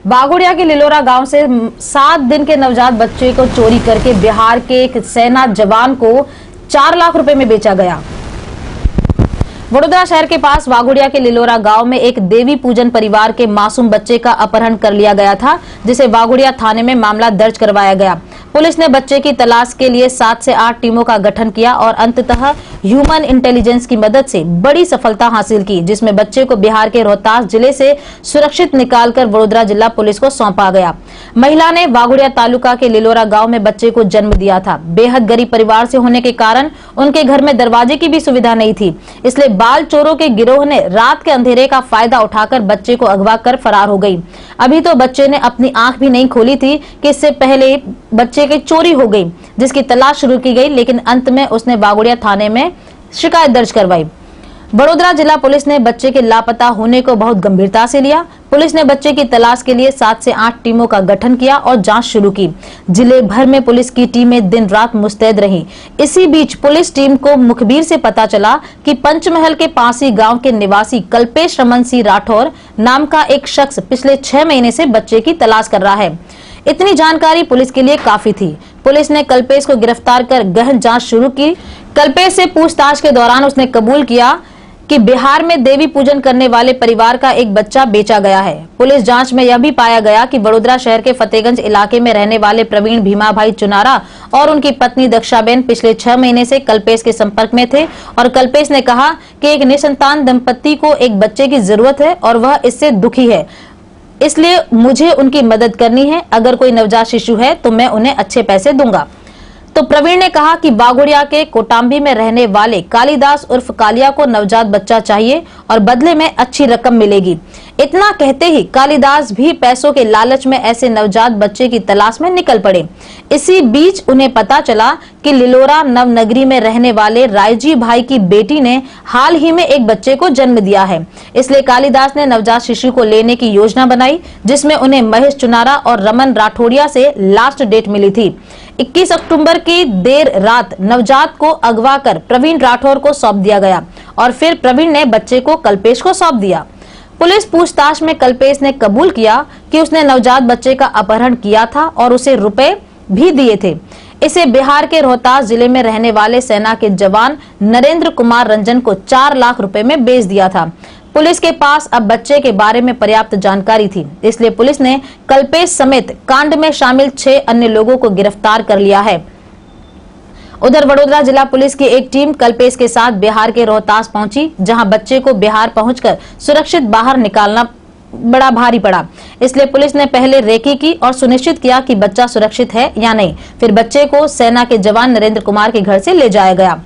बागोड़िया के लिलोरा गांव से 7 दिन के नवजात बच्चे को चोरी करके बिहार के एक सेना जवान को 4 लाख रुपए में बेचा गया। वडोदरा शहर के पास वाघोड़िया के लिलोरा गांव में एक देवी पूजन परिवार के मासूम बच्चे का अपहरण कर लिया गया था, जिसे वाघोड़िया थाने में मामला दर्ज करवाया गया। पुलिस ने बच्चे की तलाश के लिए 7 से 8 टीमों का गठन किया और अंततः ह्यूमन इंटेलिजेंस की मदद से बड़ी सफलता हासिल की, जिसमें बच्चे को बिहार के रोहतास जिले से सुरक्षित निकालकर वडोदरा जिला पुलिस को सौंपा गया। महिला ने वाघोड़िया तालुका के लिलोरा गांव में बच्चे को जन्म दिया था। बेहद गरीब परिवार से होने के कारण उनके घर में दरवाजे की भी सुविधा नहीं थी, इसलिए बाल चोरों के गिरोह ने रात के अंधेरे का फायदा उठाकर बच्चे को अगवा कर फरार हो गई। अभी तो बच्चे ने अपनी आंख भी नहीं खोली थी कि इससे पहले बच्चे की चोरी हो गई, जिसकी तलाश शुरू की गई, लेकिन अंत में उसने वाघोड़िया थाने में शिकायत दर्ज करवाई। वडोदरा जिला पुलिस ने बच्चे के लापता होने को बहुत गंभीरता से लिया। पुलिस ने बच्चे की तलाश के लिए 7 से 8 टीमों का गठन किया और जांच शुरू की। जिले भर में पुलिस की टीमें दिन रात मुस्तैद रहीं। इसी बीच पुलिस टीम को मुखबिर से पता चला कि पंचमहल के पासी गांव के निवासी कल्पेश रमन सिंह राठौर नाम का एक शख्स पिछले 6 महीने से बच्चे की तलाश कर रहा है। इतनी जानकारी पुलिस के लिए काफी थी। पुलिस ने कल्पेश को गिरफ्तार कर गहन जांच शुरू की। कल्पेश से पूछताछ के दौरान उसने कबूल किया कि बिहार में देवी पूजन करने वाले परिवार का एक बच्चा बेचा गया है। पुलिस जांच में यह भी पाया गया कि वडोदरा शहर के फतेहगंज इलाके में रहने वाले प्रवीण भीमाभाई चुनारा और उनकी पत्नी दक्षाबेन पिछले 6 महीने से कल्पेश के संपर्क में थे और कल्पेश ने कहा कि एक निसंतान दंपत्ति को एक बच्चे की जरूरत है और वह इससे दुखी है, इसलिए मुझे उनकी मदद करनी है। अगर कोई नवजात शिशु है तो मैं उन्हें अच्छे पैसे दूंगा। तो प्रवीण ने कहा कि वाघोड़िया के कोटांबी में रहने वाले कालिदास उर्फ कालिया को नवजात बच्चा चाहिए और बदले में अच्छी रकम मिलेगी। इतना कहते ही कालिदास भी पैसों के लालच में ऐसे नवजात बच्चे की तलाश में निकल पड़े। इसी बीच उन्हें पता चला कि लिलोरा नवनगरी में रहने वाले रायजी भाई की बेटी ने हाल ही में एक बच्चे को जन्म दिया है, इसलिए कालिदास ने नवजात शिशु को लेने की योजना बनाई, जिसमें उन्हें महेश चुनारा और रमन राठौड़िया से लास्ट डेट मिली थी। 21 अक्टूबर की देर रात नवजात को अगवा कर प्रवीण राठौर को सौंप दिया गया और फिर प्रवीण ने बच्चे को कल्पेश को सौंप दिया। पुलिस पूछताछ में कल्पेश ने कबूल किया कि उसने नवजात बच्चे का अपहरण किया था और उसे रुपए भी दिए थे। इसे बिहार के रोहतास जिले में रहने वाले सेना के जवान नरेंद्र कुमार रंजन को 4 लाख रुपए में बेच दिया था। पुलिस के पास अब बच्चे के बारे में पर्याप्त जानकारी थी, इसलिए पुलिस ने कल्पेश समेत कांड में शामिल 6 अन्य लोगों को गिरफ्तार कर लिया है। उधर वडोदरा जिला पुलिस की एक टीम कल्पेश के साथ बिहार के रोहतास पहुंची, जहां बच्चे को बिहार पहुंचकर सुरक्षित बाहर निकालना बड़ा भारी पड़ा, इसलिए पुलिस ने पहले रेकी की और सुनिश्चित किया कि बच्चा सुरक्षित है या नहीं। फिर बच्चे को सेना के जवान नरेंद्र कुमार के घर से ले जाया गया।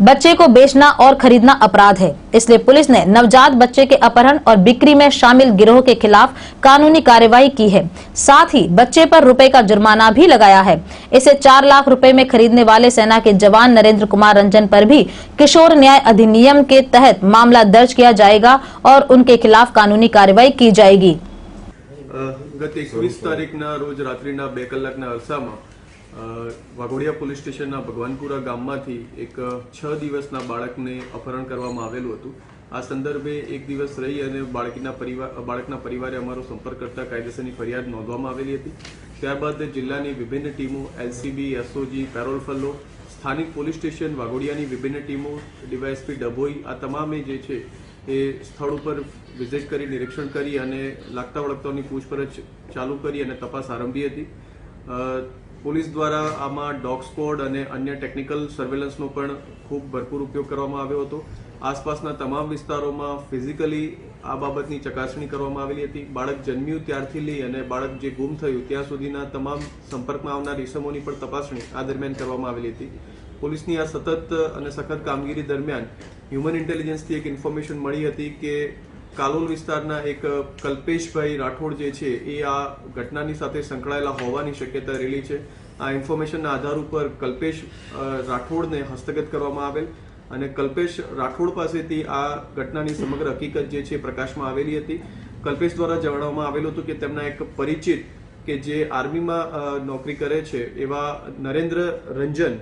बच्चे को बेचना और खरीदना अपराध है, इसलिए पुलिस ने नवजात बच्चे के अपहरण और बिक्री में शामिल गिरोह के खिलाफ कानूनी कार्यवाही की है। साथ ही बच्चे पर रुपए का जुर्माना भी लगाया है। इसे 4 लाख रुपए में खरीदने वाले सेना के जवान नरेंद्र कुमार रंजन पर भी किशोर न्याय अधिनियम के तहत मामला दर्ज किया जाएगा और उनके खिलाफ कानूनी कार्यवाही की जाएगी। गत 21 तारीखना रोज रात्रिना 2 કલાકના અરસામાં વાઘોડિયા પોલીસ સ્ટેશનના ભગવાનપુરા ગામમાંથી એક 6 દિવસના બાળકને અપહરણ કરવામાં આવેલું હતું। આ સંદર્ભે એક દિવસ રહી અને બાળકના પરિવારે અમારો સંપર્ક કરતા કાયદેસરની ફરિયાદ નોંધવામાં આવેલી હતી। ત્યારબાદ જિલ્લાની વિભિન્ન ટીમો એલસીબી, એસઓજી, પેરોલ ફલ્લો, સ્થાનિક પોલીસ સ્ટેશન વાઘોડિયાની વિભિન્ન ટીમો, ડીવાયએસપી ડભોઈ આ તમામે જે છે એ સ્થળ ઉપર વિઝિટ કરી નિરીક્ષણ કરી અને લાગતા વળગતાઓની પૂછપરછ ચાલુ કરી અને તપાસ આરંભી હતી। પોલીસ દ્વારા આમાં ડોગ સ્ક્વોડ અને અન્ય ટેકનિકલ સર્વેલન્સનો પણ ખૂબ ભરપૂર ઉપયોગ કરવામાં આવ્યો હતો। આસપાસના તમામ વિસ્તારોમાં ફિઝિકલી આ બાબતની ચકાસણી કરવામાં આવેલી હતી। બાળક જન્મ્યું ત્યારથી લઈ અને બાળક જે ગુમ થયું ત્યાં સુધીના તમામ સંપર્કમાં આવનાર ઇસમોની પણ તપાસણી આ દરમિયાન કરવામાં આવેલી હતી। પોલીસની આ સતત અને સખત કામગીરી દરમિયાન હ્યુમન ઇન્ટેલિજન્સથી એક ઇન્ફોર્મેશન મળી હતી કે કાલોલ વિસ્તારના એક કલ્પેશભાઈ રાઠોડ જે છે એ આ ઘટનાની સાથે સંકળાયેલા હોવાની શક્યતા રહેલી છે। આ ઇન્ફોર્મેશનના આધાર ઉપર કલ્પેશ રાઠોડને હસ્તગત કરવામાં આવેલ અને કલ્પેશ રાઠોડ પાસેથી આ ઘટનાની સમગ્ર હકીકત જે છે પ્રકાશમાં આવેલી હતી। કલ્પેશ દ્વારા જણાવવામાં આવેલું હતું કે તેમના એક પરિચિત કે જે આર્મીમાં નોકરી કરે છે એવા નરેન્દ્ર રંજન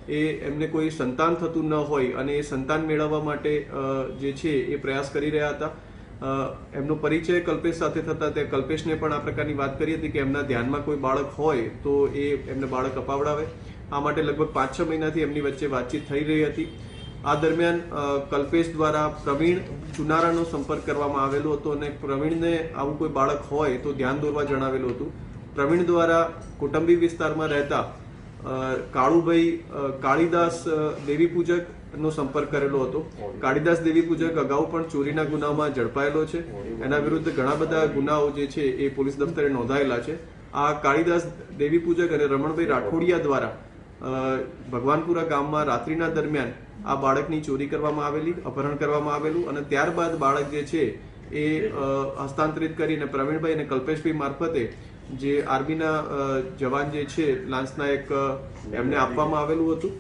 એ એમને કોઈ સંતાન થતું ન હોય અને એ સંતાન મેળવવા માટે જે છે એ પ્રયાસ કરી રહ્યા હતા। એમનો પરિચય કલ્પેશ સાથે થતા તે કલ્પેશને પણ આ પ્રકારની વાત કરી હતી કે એમના ધ્યાનમાં કોઈ બાળક હોય તો એ એમને બાળક અપાવડાવે. આ માટે લગભગ 5-6 મહિનાથી એમની વચ્ચે વાતચીત થઈ રહી હતી. આ દરમિયાન કલ્પેશ દ્વારા પ્રવીણ ચુનારાનો સંપર્ક કરવામાં આવેલો હતો અને પ્રવીણને આવું કોઈ બાળક હોય તો ધ્યાન દોરવા જણાવેલું હતું. પ્રવીણ દ્વારા કુટુંબી વિસ્તારમાં રહેતા કાળુભાઈ કાળીદાસ દેવી પૂજકનો સંપર્ક કરેલો હતો. કાળીદાસ દેવી પૂજક અગાઉ પણ ચોરીના ગુનામાં ઝડપાયેલો છે. એના વિરુદ્ધ ઘણા બધા ગુનાઓ જે છે એ પોલીસ દફતરે નોંધાયેલા છે. આ કાળીદાસ દેવી પૂજક અને રમણભાઈ રાઠોડિયા દ્વારા ભગવાનપુરા ગામમાં રાત્રિના દરમિયાન આ બાળકની ચોરી કરવામાં આવેલી, અપહરણ કરવામાં આવેલું અને ત્યારબાદ બાળક જે છે એ હસ્તાંતરિત કરીને પ્રવીણભાઈ અને કલ્પેશભાઈ મારફતે જે આર્મીના જવાન જે છે લાન્સનાયક એમને આપવામાં આવેલું હતું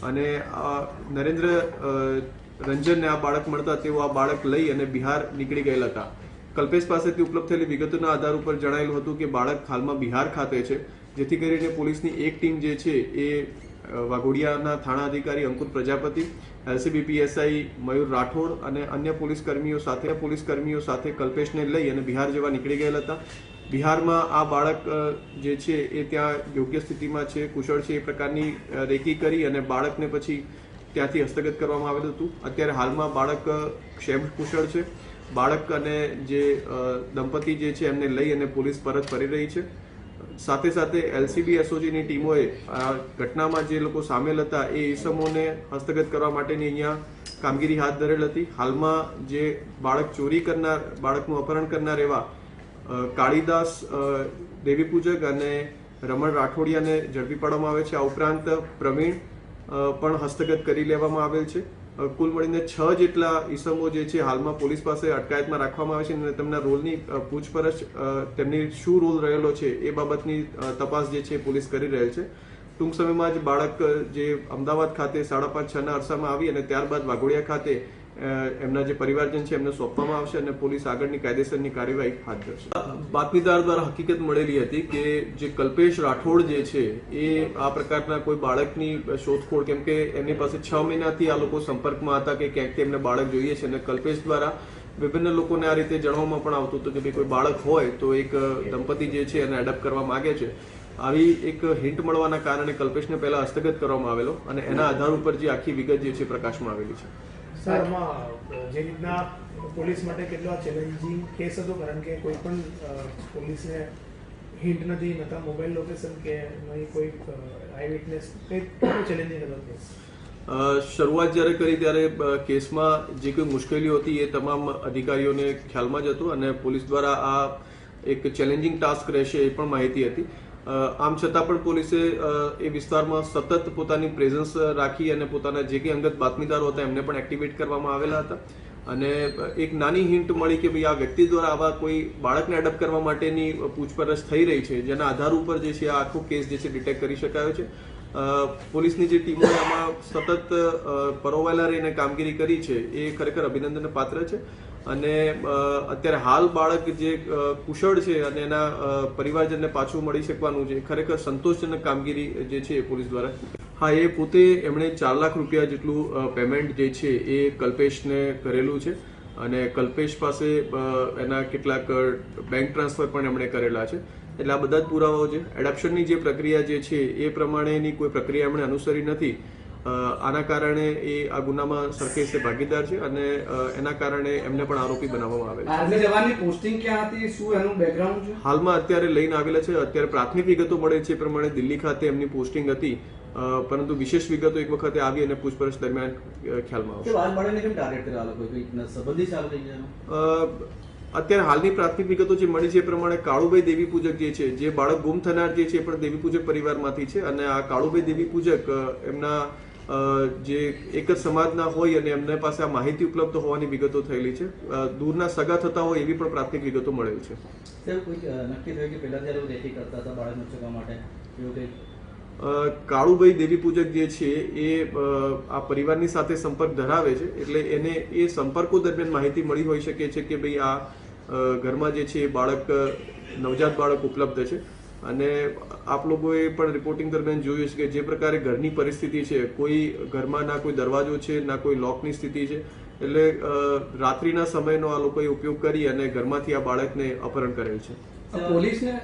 અને નરેન્દ્ર રંજનને આ બાળક મળતા તેઓ આ બાળક લઈ અને બિહાર નીકળી ગયેલા હતા. કલ્પેશ પાસેથી ઉપલબ્ધ થયેલી વિગતોના આધાર ઉપર જણાયેલું હતું કે બાળક હાલમાં બિહાર ખાતે છે, જેથી કરીને પોલીસની એક ટીમ જે છે એ વાઘોડિયાના થાણા અધિકારી અંકુર પ્રજાપતિ, LCB PSI મયુર રાઠોડ અને અન્ય પોલીસ કર્મીઓ સાથે કલ્પેશને લઈ અને બિહાર જવા નીકળી ગયેલા હતા. બિહારમાં આ બાળક જે છે એ ત્યાં યોગ્ય સ્થિતિમાં છે, કુશળ છે એ પ્રકારની રેકી કરી અને બાળકને પછી ત્યાંથી હસ્તગત કરવામાં આવેલું હતું. અત્યારે હાલમાં બાળક ક્ષેમ કુશળ છે. બાળક અને જે દંપતી જે છે એમને લઈ અને પોલીસ પરત ફરી રહી છે. સાથે સાથે LCB SOGની ટીમોએ આ ઘટનામાં જે લોકો સામેલ હતા એ ઈસમોને હસ્તગત કરવા માટેની અહીંયા કામગીરી હાથ ધરેલ હતી. હાલમાં જે બાળક ચોરી કરનાર, બાળકનું અપહરણ કરનાર એવા કાળીદાસ દેવી પૂજક અને રમણ રાઠોડિયાને ઝડપી પાડવામાં આવે છે. આ ઉપરાંત પ્રવીણ પણ હસ્તગત કરી લેવામાં આવેલ છે. કુલ મળીને 6 જેટલા ઈસમો જે છે હાલમાં પોલીસ પાસે અટકાયતમાં રાખવામાં આવે છે અને તેમના રોલની પૂછપરછ, તેમની શું રોલ રહેલો છે એ બાબતની તપાસ જે છે પોલીસ કરી રહેલ છે. ટૂંક સમયમાં જ બાળક જે અમદાવાદ ખાતે 5:30-6ના અરસામાં આવી અને ત્યારબાદ વાઘોડિયા ખાતે એમના જે પરિવારજન છે એમને સોંપવામાં આવશે અને પોલીસ આગળની કાયદેસરની કાર્યવાહી હાથ ધરશે. બાતમીદાર દ્વારા હકીકત મળેલી હતી કે જે કલ્પેશ રાઠોડ જે છે એ આ પ્રકારના કોઈ બાળકની શોધખોળ, કેમ કે એમની પાસે 6 મહિનાથી આ લોકો સંપર્કમાં હતા કે ક્યાંકથી એમને બાળક જોઈએ છે અને કલ્પેશ દ્વારા વિભિન્ન લોકોને આ રીતે જણાવવામાં પણ આવતું હતું કે ભાઈ કોઈ બાળક હોય તો એક દંપતી જે છે એને એડપ્ટ કરવા માંગે છે. આવી એક હિન્ટ મળવાના કારણે કલ્પેશને પહેલા હસ્તગત કરવામાં આવેલો અને એના આધાર ઉપર જે આખી વિગત જે છે પ્રકાશમાં આવેલી છે. સર, જે રીતના પોલીસ માટે કેટલો ચેલેન્જિંગ કેસ હતો, કારણ કે કોઈ પણ પોલીસને હિન્ટ નથી, નતા મોબાઈલ લોકેશન કે નહીં કોઈ આઈ વિટનેસ, કેટલો ચેલેન્જિંગ હતો કેસ? શરૂઆત જ્યારે કરી ત્યારે કેસમાં જે કોઈ મુશ્કેલીઓ હતી એ તમામ અધિકારીઓને ખ્યાલમાં જ હતું અને પોલીસ દ્વારા આ એક ચેલેન્જિંગ ટાસ્ક રહેશે એ પણ માહિતી હતી. આમ છતાં પણ પોલીસે એ વિસ્તારમાં સતત પોતાની પ્રેઝન્સ રાખી અને પોતાના જે કંઈ અંગત બાતમીદારો હતા એમને પણ એક્ટિવેટ કરવામાં આવેલા હતા અને એક નાની હિન્ટ મળી કે ભાઈ આ વ્યક્તિ દ્વારા આવા કોઈ બાળકને એડપ્ટ કરવા માટેની પૂછપરછ થઈ રહી છે, જેના આધાર ઉપર જે છે આ આખો કેસ જે છે ડિટેક્ટ કરી શકાયો છે. પોલીસની જે ટીમોએ આમાં સતત પરોવાયેલા રહીને કામગીરી કરી છે એ ખરેખર અભિનંદનને પાત્ર છે અને અત્યારે હાલ બાળક જે કુશળ છે અને એના પરિવારજનને પાછું મળી શકવાનું છે, ખરેખર સંતોષજનક કામગીરી જે છે પોલીસ દ્વારા. હા, એ પોતે એમણે 4 લાખ રૂપિયા જેટલું પેમેન્ટ જે છે એ કલ્પેશને કરેલું છે અને કલ્પેશ પાસે એના કેટલાક બેંક ટ્રાન્સફર પણ એમણે કરેલા છે. એટલે આ બધા જ પુરાવાઓ છે. એડપ્શનની જે પ્રક્રિયા જે છે એ પ્રમાણેની કોઈ પ્રક્રિયા એમણે અનુસરી નથી. આના કારણે એ આ ગુનામાં સરખેજે ભાગીદાર છે અને એના કારણે એમને પણ આરોપી બનાવવામાં આવેલ છે. આર્મી જવાનની પોસ્ટિંગ ક્યાં હતી, શું એનું બેકગ્રાઉન્ડ છે? હાલમાં અત્યારે લઈને આવેલા છે. અત્યારે પ્રાથમિક વિગતો મળે છે એ પ્રમાણે દિલ્હી ખાતે એમની પોસ્ટિંગ હતી, પરંતુ વિશેષ વિગતો એક વખતે આવી અને પૂછપરછ દરમિયાન ખ્યાલમાં આવશે. અત્યારે હાલની પ્રાથમિક વિગતો જે મળી છે એ પ્રમાણે કાળુભાઈ દેવી પૂજક જે છે, જે બાળક ગુમ થનાર જે છે પણ દેવી પૂજક પરિવારમાંથી છે અને આ કાળુભાઈ દેવી પૂજક એમના જે એક જ સમાજના હોય અને એમના પાસે આ માહિતી ઉપલબ્ધ હોવાની વિગતો થયેલી છે. દૂરના સગા થતા હોય એવી પણ પ્રાથમિક વિગતો મળેલ છે. કાળુભાઈ દેવી પૂજક જે છે એ આ પરિવારની સાથે સંપર્ક ધરાવે છે, એટલે એને એ સંપર્કો દરમિયાન માહિતી મળી હોઈ શકે છે કે ભાઈ આ ઘરમાં જે છે એ બાળક, નવજાત બાળક ઉપલબ્ધ છે અને આપ લોકોએ પણ રિપોર્ટિંગ દરમિયાન જોયું છે કે જે પ્રકારે ઘરની પરિસ્થિતિ છે, કોઈ ઘરમાં ના કોઈ દરવાજો છે, ના કોઈ લોકની સ્થિતિ છે, એટલે રાત્રિના સમયનો આ લોકોએ ઉપયોગ કરી અને ઘરમાંથી આ બાળકને અપહરણ કરેલ છે. પોલીસને